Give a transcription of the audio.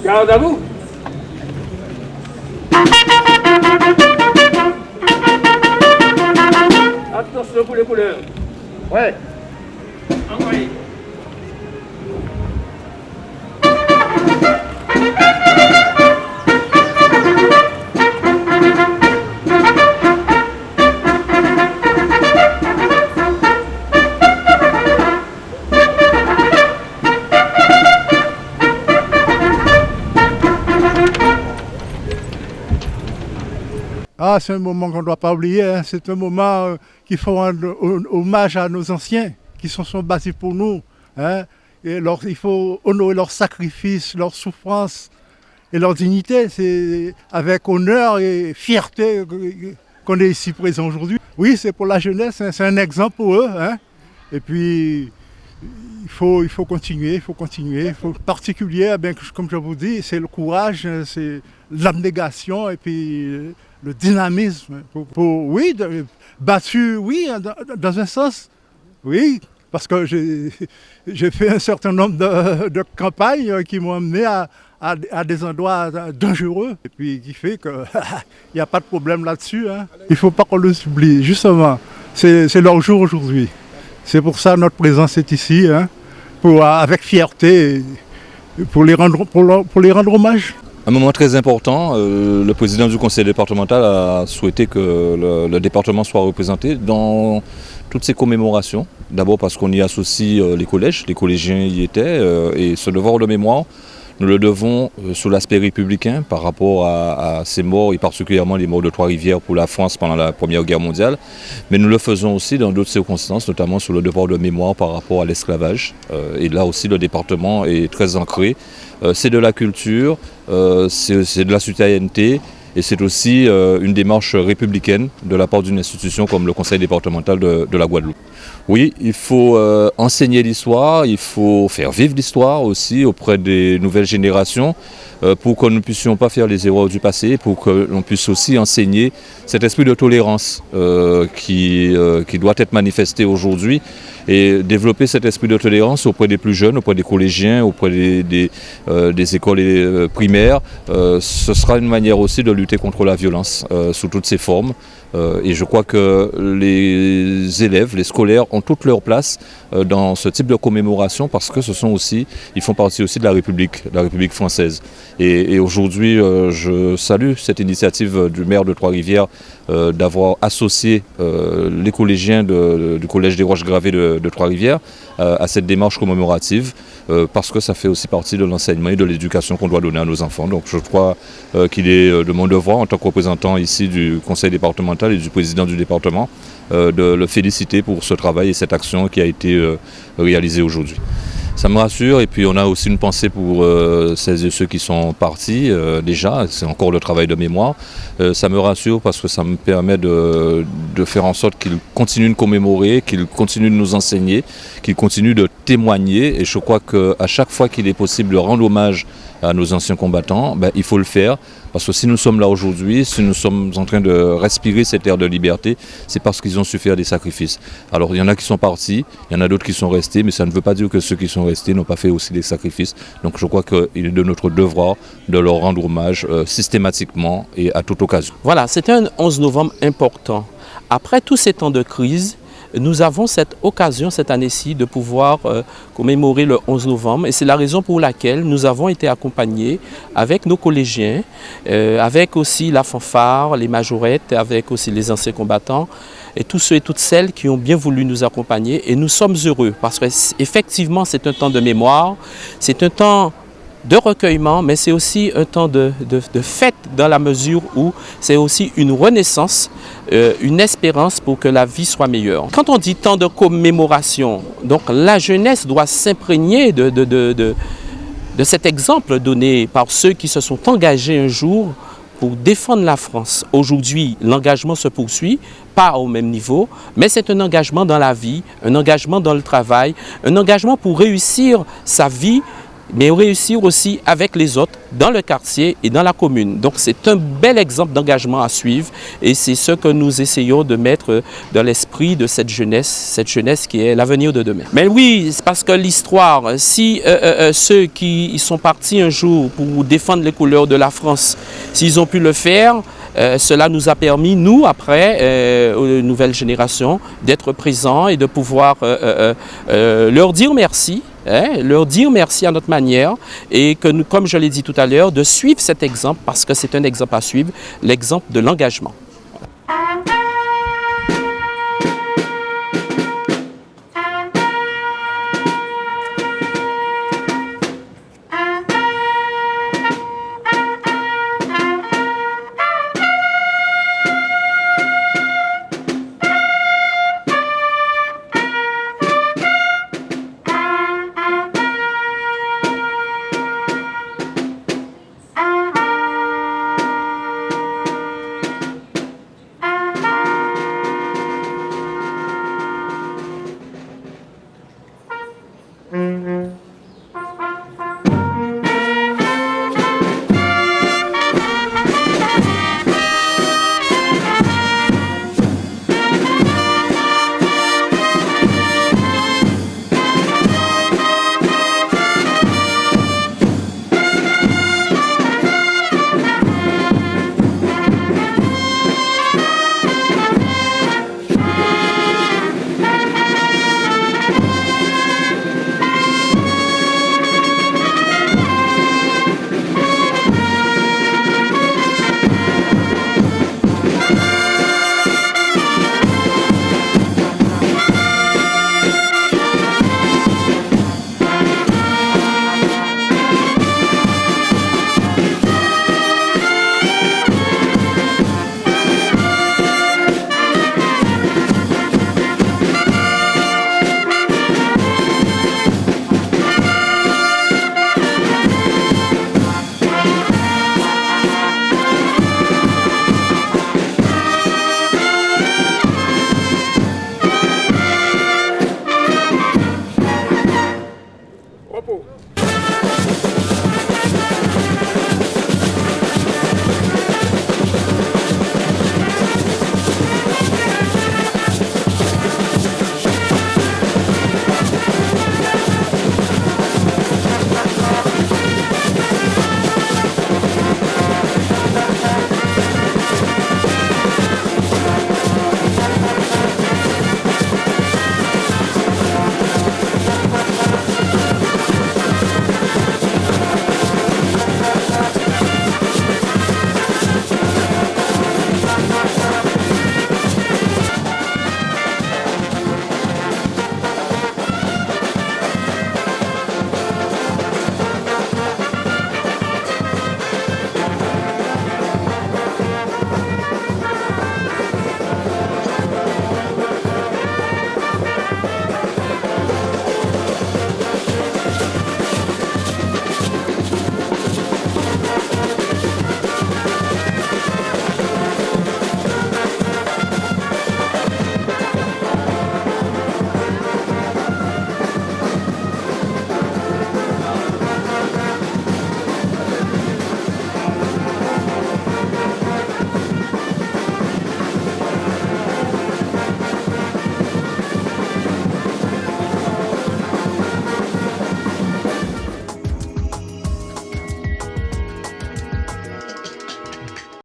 Garde à vous. Attention pour les couleurs. Ouais. Envoyez. Ah, c'est un moment qu'on ne doit pas oublier, hein. C'est un moment qu'il faut rendre hommage à nos anciens qui se sont battus pour nous, hein. Et il faut honorer leur sacrifice, leur souffrance et leur dignité. C'est avec honneur et fierté qu'on est ici présent aujourd'hui. Oui, c'est pour la jeunesse, hein. C'est un exemple pour eux, hein. Et puis, il faut continuer. En particulier, comme je vous dis, c'est le courage, c'est l'abnégation et puis le dynamisme. Oui, battu, oui, dans un sens, oui, parce que j'ai fait un certain nombre de campagnes qui m'ont amené à des endroits dangereux. Et puis qui fait qu'il n'y a pas de problème là-dessus, hein. Il ne faut pas qu'on les oublie, justement. C'est leur jour aujourd'hui. C'est pour ça que notre présence est ici, hein, avec fierté, pour les rendre hommage. Un moment très important, le président du conseil départemental a souhaité que le département soit représenté dans toutes ces commémorations. D'abord parce qu'on y associe les collèges, les collégiens y étaient, et ce devoir de mémoire, nous le devons sous l'aspect républicain par rapport à ces morts, et particulièrement les morts de Trois-Rivières pour la France pendant la Première Guerre mondiale. Mais nous le faisons aussi dans d'autres circonstances, notamment sur le devoir de mémoire par rapport à l'esclavage. Et là aussi, le département est très ancré. C'est de la culture, c'est de la citoyenneté. Et c'est aussi une démarche républicaine de la part d'une institution comme le Conseil départemental de la Guadeloupe. Oui, il faut enseigner l'histoire, il faut faire vivre l'histoire aussi auprès des nouvelles générations pour que nous ne puissions pas faire les erreurs du passé, pour que l'on puisse aussi enseigner cet esprit de tolérance qui doit être manifesté aujourd'hui et développer cet esprit de tolérance auprès des plus jeunes, auprès des collégiens, auprès des écoles primaires. Ce sera une manière aussi de lutter contre la violence sous toutes ses formes. Et je crois que les élèves, les scolaires ont toute leur place dans ce type de commémoration parce que ils font partie aussi de la République française. Et aujourd'hui, je salue cette initiative du maire de Trois-Rivières d'avoir associé les collégiens du collège des Roches-Gravées de Trois-Rivières à cette démarche commémorative parce que ça fait aussi partie de l'enseignement et de l'éducation qu'on doit donner à nos enfants. Donc je crois qu'il est de mon devoir en tant que représentant ici du conseil départemental et du président du département de le féliciter pour ce travail et cette action qui a été réalisée aujourd'hui. Ça me rassure et puis on a aussi une pensée pour celles et ceux qui sont partis déjà, c'est encore le travail de mémoire. Ça me rassure parce que ça me permet de faire en sorte qu'ils continuent de commémorer, qu'ils continuent de nous enseigner, qu'ils continuent de témoigner et je crois qu'à chaque fois qu'il est possible de rendre hommage à nos anciens combattants, il faut le faire parce que si nous sommes là aujourd'hui, si nous sommes en train de respirer cette ère de liberté, c'est parce qu'ils ont su faire des sacrifices. Alors il y en a qui sont partis, il y en a d'autres qui sont restés, mais ça ne veut pas dire que ceux qui sont restés n'ont pas fait aussi des sacrifices. Donc je crois qu'il est de notre devoir de leur rendre hommage systématiquement et à toute occasion. Voilà, c'était un 11 novembre important. Après tous ces temps de crise, nous avons cette occasion cette année-ci de pouvoir commémorer le 11 novembre et c'est la raison pour laquelle nous avons été accompagnés avec nos collégiens, avec aussi la fanfare, les majorettes, avec aussi les anciens combattants et tous ceux et toutes celles qui ont bien voulu nous accompagner et nous sommes heureux parce qu'effectivement c'est un temps de mémoire, c'est un temps de recueillement, mais c'est aussi un temps de fête dans la mesure où c'est aussi une renaissance, une espérance pour que la vie soit meilleure. Quand on dit temps de commémoration, donc la jeunesse doit s'imprégner de cet exemple donné par ceux qui se sont engagés un jour pour défendre la France. Aujourd'hui, l'engagement se poursuit, pas au même niveau, mais c'est un engagement dans la vie, un engagement dans le travail, un engagement pour réussir sa vie mais réussir aussi avec les autres dans le quartier et dans la commune. Donc c'est un bel exemple d'engagement à suivre et c'est ce que nous essayons de mettre dans l'esprit de cette jeunesse qui est l'avenir de demain. Mais oui, c'est parce que l'histoire, si ceux qui sont partis un jour pour défendre les couleurs de la France, s'ils ont pu le faire, cela nous a permis, nous, après, aux nouvelles générations, d'être présents et de pouvoir leur dire merci. Leur dire merci à notre manière et que nous, comme je l'ai dit tout à l'heure, de suivre cet exemple parce que c'est un exemple à suivre, l'exemple de l'engagement.